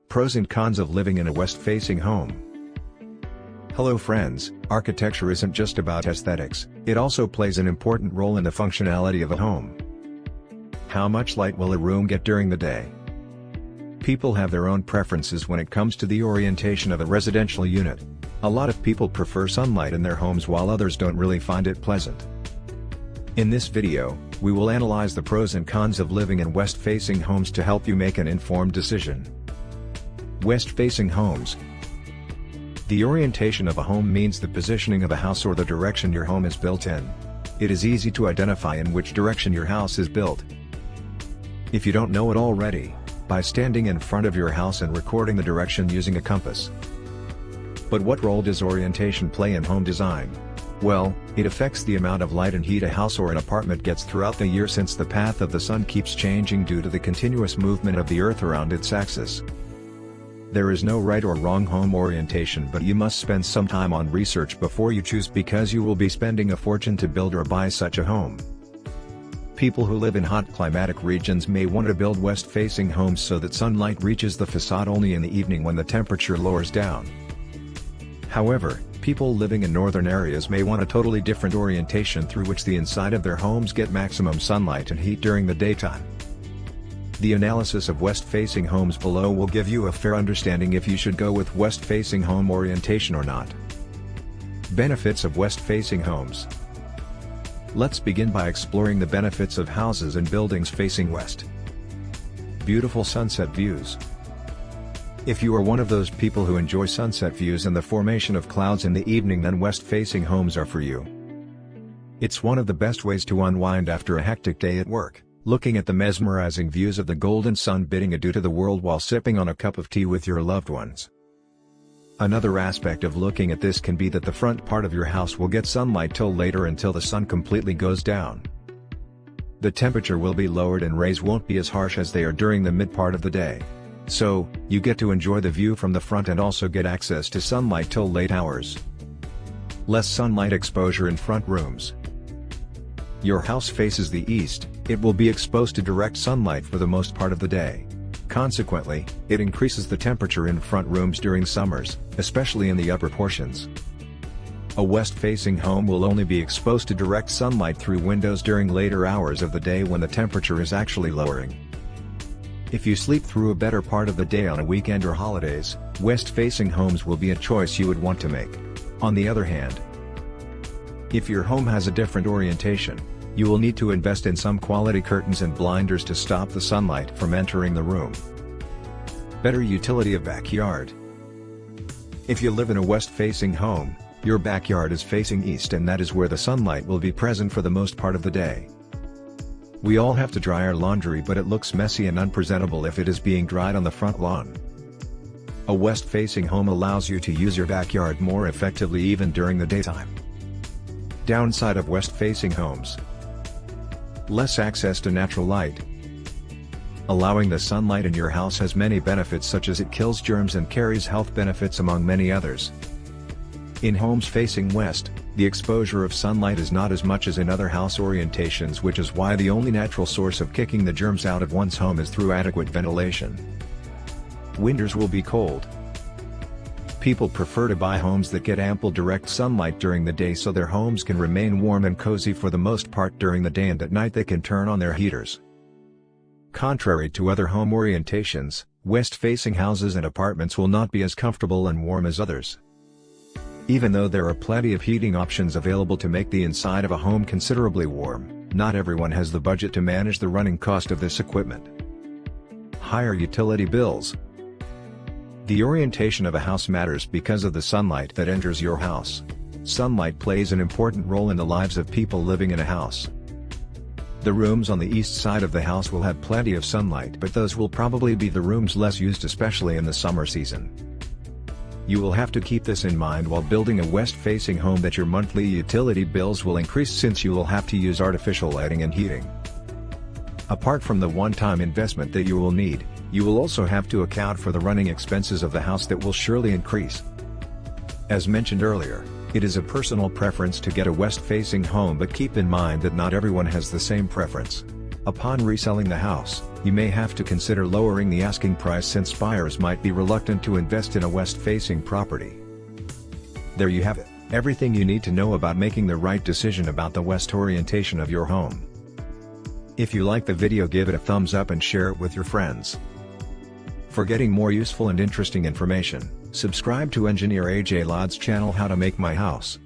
Pros and cons of living in a west-facing home. Hello friends, architecture isn't just about aesthetics, it also plays an important role in the functionality of a home. How much light will a room get during the day? People have their own preferences when it comes to the orientation of a residential unit. A lot of people prefer sunlight in their homes while others don't really find it pleasant. In this video, we will analyze the pros and cons of living in west-facing homes to help you make an informed decision. West-facing homes. The orientation of a home means the positioning of a house or the direction your home is built in. It is easy to identify in which direction your house is built. If you don't know it already, by standing in front of your house and recording the direction using a compass. But what role does orientation play in home design? Well, it affects the amount of light and heat a house or an apartment gets throughout the year, since the path of the sun keeps changing due to the continuous movement of the earth around its axis. There is no right or wrong home orientation, but you must spend some time on research before you choose, because you will be spending a fortune to build or buy such a home. People who live in hot climatic regions may want to build west-facing homes so that sunlight reaches the facade only in the evening when the temperature lowers down. However, people living in northern areas may want a totally different orientation through which the inside of their homes get maximum sunlight and heat during the daytime. The analysis of west-facing homes below will give you a fair understanding if you should go with west-facing home orientation or not. Benefits of west-facing homes. Let's begin by exploring the benefits of houses and buildings facing west. Beautiful sunset views. If you are one of those people who enjoy sunset views and the formation of clouds in the evening, then west-facing homes are for you. It's one of the best ways to unwind after a hectic day at work, looking at the mesmerizing views of the golden sun bidding adieu to the world while sipping on a cup of tea with your loved ones. Another aspect of looking at this can be that the front part of your house will get sunlight till later, until the sun completely goes down. The temperature will be lowered and rays won't be as harsh as they are during the mid part of the day. So, you get to enjoy the view from the front and also get access to sunlight till late hours. Less sunlight exposure in front rooms. Your house faces the east, it will be exposed to direct sunlight for the most part of the day. Consequently, it increases the temperature in front rooms during summers, especially in the upper portions. A west-facing home will only be exposed to direct sunlight through windows during later hours of the day when the temperature is actually lowering. If you sleep through a better part of the day on a weekend or holidays, west-facing homes will be a choice you would want to make. On the other hand, if your home has a different orientation, you will need to invest in some quality curtains and blinders to stop the sunlight from entering the room. Better utility of backyard. If you live in a west-facing home, your backyard is facing east, and that is where the sunlight will be present for the most part of the day. We all have to dry our laundry, but it looks messy and unpresentable if it is being dried on the front lawn. A west-facing home allows you to use your backyard more effectively even during the daytime. Downside of west-facing homes. Less access to natural light. Allowing the sunlight in your house has many benefits, such as it kills germs and carries health benefits among many others. In homes facing west, the exposure of sunlight is not as much as in other house orientations, which is why the only natural source of kicking the germs out of one's home is through adequate ventilation. Winters will be cold. People prefer to buy homes that get ample direct sunlight during the day so their homes can remain warm and cozy for the most part during the day, and at night they can turn on their heaters. Contrary to other home orientations, west-facing houses and apartments will not be as comfortable and warm as others. Even though there are plenty of heating options available to make the inside of a home considerably warm, not everyone has the budget to manage the running cost of this equipment. Higher utility bills. The orientation of a house matters because of the sunlight that enters your house. Sunlight plays an important role in the lives of people living in a house. The rooms on the east side of the house will have plenty of sunlight, but those will probably be the rooms less used, especially in the summer season. You will have to keep this in mind while building a west-facing home, that your monthly utility bills will increase since you will have to use artificial lighting and heating. Apart from the one-time investment that you will need, you will also have to account for the running expenses of the house that will surely increase. As mentioned earlier, it is a personal preference to get a west-facing home, but keep in mind that not everyone has the same preference. Upon reselling the house, you may have to consider lowering the asking price since buyers might be reluctant to invest in a west-facing property. There you have it, everything you need to know about making the right decision about the west orientation of your home. If you like the video, give it a thumbs up and share it with your friends. For getting more useful and interesting information, subscribe to Engineer AJ Laud's channel How to Make My House.